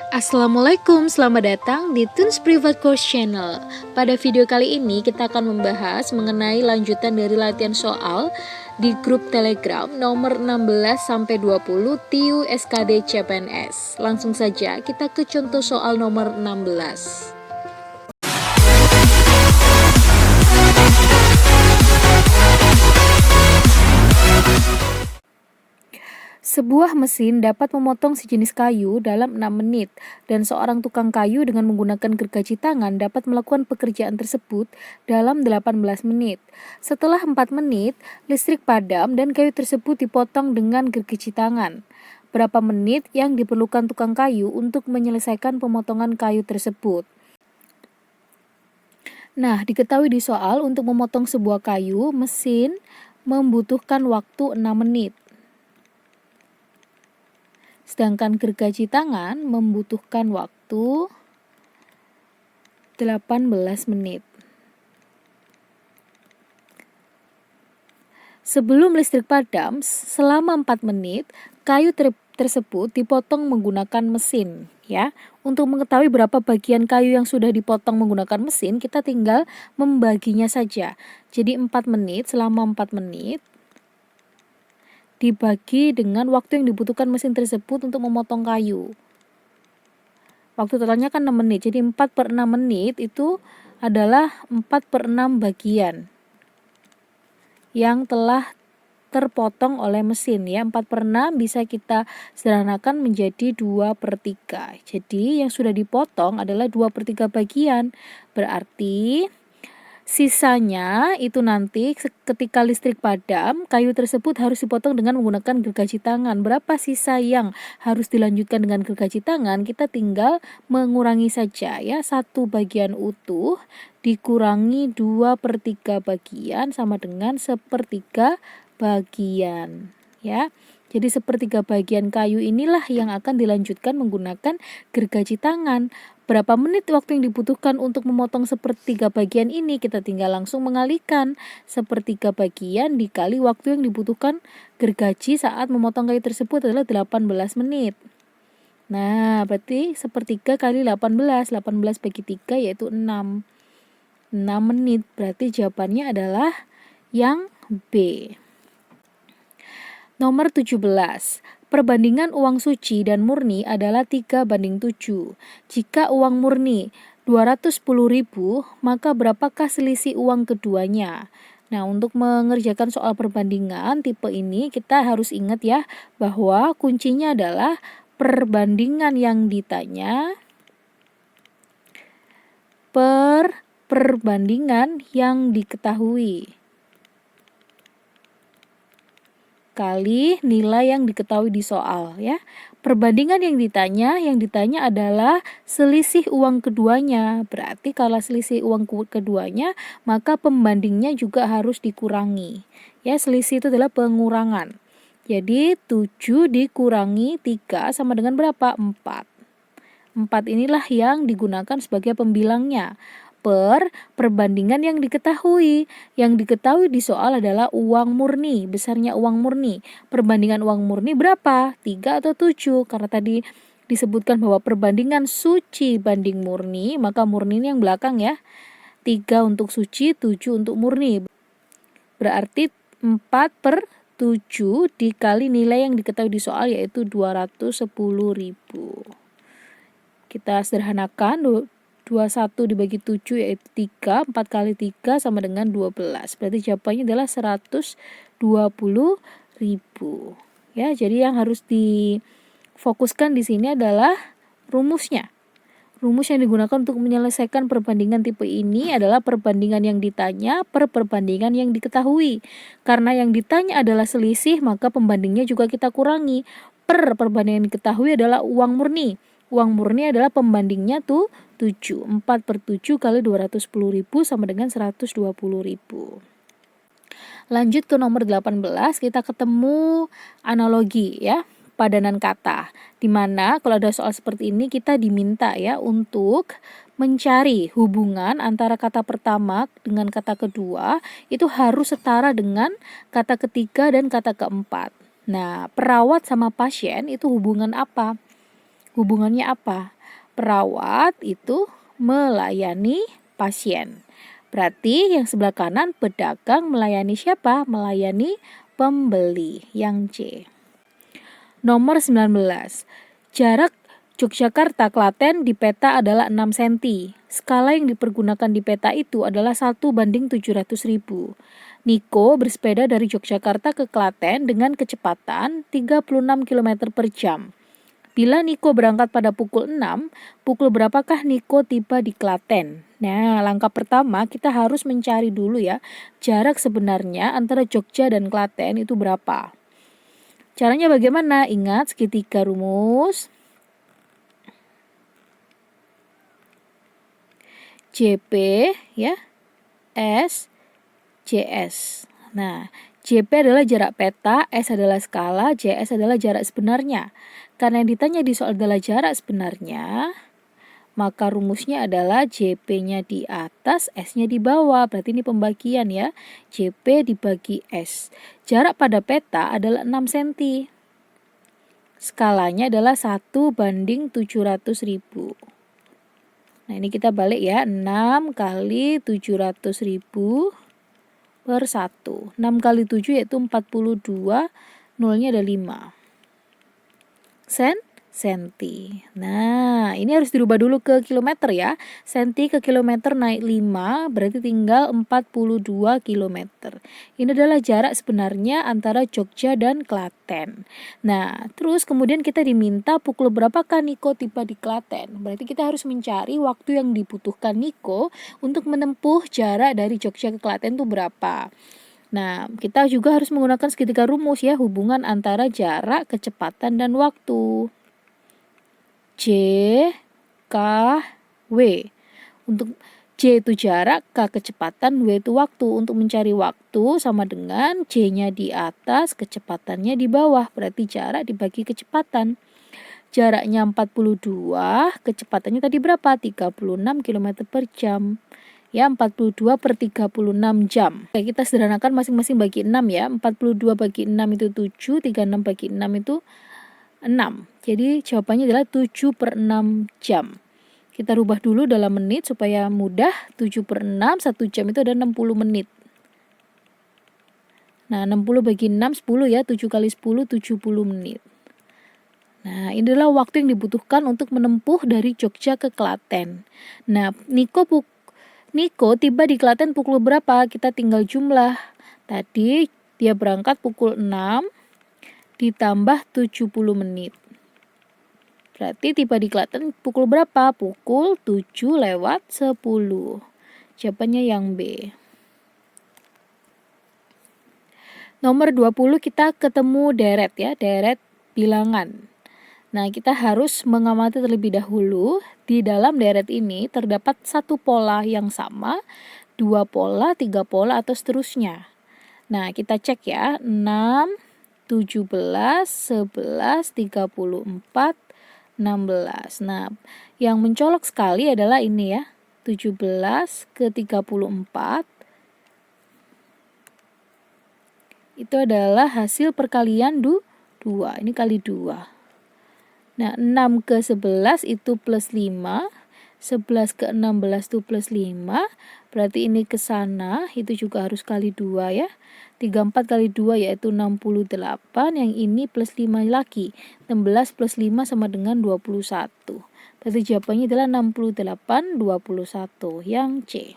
Assalamualaikum, selamat datang di Tunes Private Course Channel. Pada video kali ini kita akan membahas mengenai lanjutan dari latihan soal di grup Telegram nomor 16-20 TIU SKD CPNS. Langsung saja kita ke contoh soal nomor 16. Sebuah mesin dapat memotong sejenis kayu dalam 6 menit, dan seorang tukang kayu dengan menggunakan gergaji tangan dapat melakukan pekerjaan tersebut dalam 18 menit. Setelah 4 menit, listrik padam dan kayu tersebut dipotong dengan gergaji tangan. Berapa menit yang diperlukan tukang kayu untuk menyelesaikan pemotongan kayu tersebut? Nah, diketahui di soal untuk memotong sebuah kayu, mesin membutuhkan waktu 6 menit. Sedangkan gergaji tangan membutuhkan waktu 18 menit. Sebelum listrik padam, selama 4 menit, kayu tersebut dipotong menggunakan mesin. Ya, untuk mengetahui berapa bagian kayu yang sudah dipotong menggunakan mesin, kita tinggal membaginya saja. Jadi 4 menit, selama 4 menit, dibagi dengan waktu yang dibutuhkan mesin tersebut untuk memotong kayu. Waktu totalnya kan 6 menit, jadi 4/6 menit itu adalah 4/6 bagian yang telah terpotong oleh mesin ya. 4/6 bisa kita sederhanakan menjadi 2/3. Jadi yang sudah dipotong adalah 2/3 bagian. Berarti sisanya itu nanti ketika listrik padam, kayu tersebut harus dipotong dengan menggunakan gergaji tangan. Berapa sisa yang harus dilanjutkan dengan gergaji tangan? Kita tinggal mengurangi saja ya. 1 bagian utuh dikurangi 2/3 bagian sama dengan 1/3 bagian ya. Jadi 1/3 bagian kayu inilah yang akan dilanjutkan menggunakan gergaji tangan. Berapa menit waktu yang dibutuhkan untuk memotong 1/3 bagian ini? Kita tinggal langsung mengalihkan 1/3 bagian dikali waktu yang dibutuhkan gergaji saat memotong kayu tersebut adalah 18 menit. Nah, berarti 1/3 kali 18, 18 bagi 3 yaitu 6. 6 menit, berarti jawabannya adalah yang B. Nomor 17. Perbandingan uang suci dan murni adalah 3/7. Jika uang murni 210.000, maka berapakah selisih uang keduanya? Nah, untuk mengerjakan soal perbandingan tipe ini kita harus ingat ya bahwa kuncinya adalah perbandingan yang ditanya per perbandingan yang diketahui kali nilai yang diketahui di soal ya. Perbandingan yang ditanya adalah selisih uang keduanya. Berarti kalau selisih uang keduanya, maka pembandingnya juga harus dikurangi. Ya, selisih itu adalah pengurangan. Jadi 7 dikurangi 3 sama dengan berapa? 4. 4 inilah yang digunakan sebagai pembilangnya. Perbandingan yang diketahui. Yang diketahui di soal adalah uang murni, besarnya uang murni. Perbandingan uang murni berapa? 3 atau 7? Karena tadi disebutkan bahwa perbandingan suci banding murni, maka murni ini yang belakang ya. 3 untuk suci, 7 untuk murni. Berarti 4/7 dikali nilai yang diketahui di soal yaitu 210.000. Kita sederhanakan, 21 dibagi 7 yaitu 3, 4 kali 3 sama dengan 12. Berarti jawabannya adalah 120.000. Ya, jadi yang harus difokuskan di sini adalah rumusnya. Rumus yang digunakan untuk menyelesaikan perbandingan tipe ini adalah perbandingan yang ditanya per perbandingan yang diketahui. Karena yang ditanya adalah selisih, maka pembandingnya juga kita kurangi. Per perbandingan yang diketahui adalah uang murni. Uang murni adalah pembandingnya tuh 7. 4/7 kali 210.000 sama dengan 120.000. Lanjut ke nomor 18, kita ketemu analogi ya, padanan kata. Dimana kalau ada soal seperti ini kita diminta ya untuk mencari hubungan antara kata pertama dengan kata kedua itu harus setara dengan kata ketiga dan kata keempat. Nah, perawat sama pasien itu hubungannya apa? perawat itu melayani pasien. Berarti yang sebelah kanan pedagang melayani siapa? Melayani pembeli, yang C. Nomor 19. Jarak Yogyakarta Klaten di peta adalah 6 cm. Skala yang dipergunakan di peta itu adalah 1:700.000. Niko bersepeda dari Yogyakarta ke Klaten dengan kecepatan 36 km per jam. Bila Niko berangkat pada pukul 6, pukul berapakah Niko tiba di Klaten? Nah, langkah pertama kita harus mencari dulu ya, jarak sebenarnya antara Jogja dan Klaten itu berapa. Caranya bagaimana? Ingat segitiga rumus. JP ya, S, JS. Nah, JP adalah jarak peta, S adalah skala, JS adalah jarak sebenarnya. Karena yang ditanya di soal adalah jarak sebenarnya, maka rumusnya adalah JP-nya di atas, S-nya di bawah. Berarti ini pembagian ya. JP dibagi S. Jarak pada peta adalah 6 cm. Skalanya adalah 1:700.000. Nah, ini kita balik ya, 6 kali 700.000 per 1. 6 kali 7 yaitu 42, nolnya ada 5. Senti. Nah, ini harus dirubah dulu ke kilometer ya. Senti ke kilometer naik 5, berarti tinggal 42 kilometer. Ini adalah jarak sebenarnya antara Jogja dan Klaten. Nah, terus kemudian kita diminta pukul berapakah Niko tiba di Klaten. Berarti kita harus mencari waktu yang dibutuhkan Niko untuk menempuh jarak dari Jogja ke Klaten itu berapa. Nah, kita juga harus menggunakan segitiga rumus ya, hubungan antara jarak, kecepatan, dan waktu. J, K, W. Untuk J itu jarak, K kecepatan, W itu waktu. Untuk mencari waktu sama dengan J-nya di atas, kecepatannya di bawah. Berarti jarak dibagi kecepatan. Jaraknya 42, kecepatannya tadi berapa? 36 km per jam. Ya, 42 per 36 jam. Oke, kita sederhanakan masing-masing bagi 6 ya. 42 bagi 6 itu 7, 36 bagi 6 itu 6. Jadi jawabannya adalah 7/6 jam. Kita rubah dulu dalam menit supaya mudah. 7/6, 1 jam itu ada 60 menit. Nah, 60 bagi 6, 10 ya. 7 kali 10, 70 menit. Nah, ini adalah waktu yang dibutuhkan untuk menempuh dari Jogja ke Klaten. Nah, Niko tiba di Klaten pukul berapa? Kita tinggal jumlah. Tadi dia berangkat pukul 6 ditambah 70 menit. Berarti tiba di Klaten pukul berapa? Pukul 7:10. Jawabannya yang B. Nomor 20 kita ketemu deret ya, deret bilangan. Nah, kita harus mengamati terlebih dahulu. Di dalam deret ini terdapat satu pola yang sama, 2 pola, 3 pola, atau seterusnya. Nah, kita cek ya, 6, 17, 11, 34, 16. Nah, yang mencolok sekali adalah ini ya, 17 ke 34. Itu adalah hasil perkalian 2. Ini kali 2. Nah, 6 ke 11 itu plus 5. 11 ke 16 itu plus 5. Berarti ini ke sana, itu juga harus kali 2 ya. 34 kali 2 yaitu 68. Yang ini plus 5 lagi. 16 plus 5 sama dengan 21. Berarti jawabannya adalah 68/21. Yang C.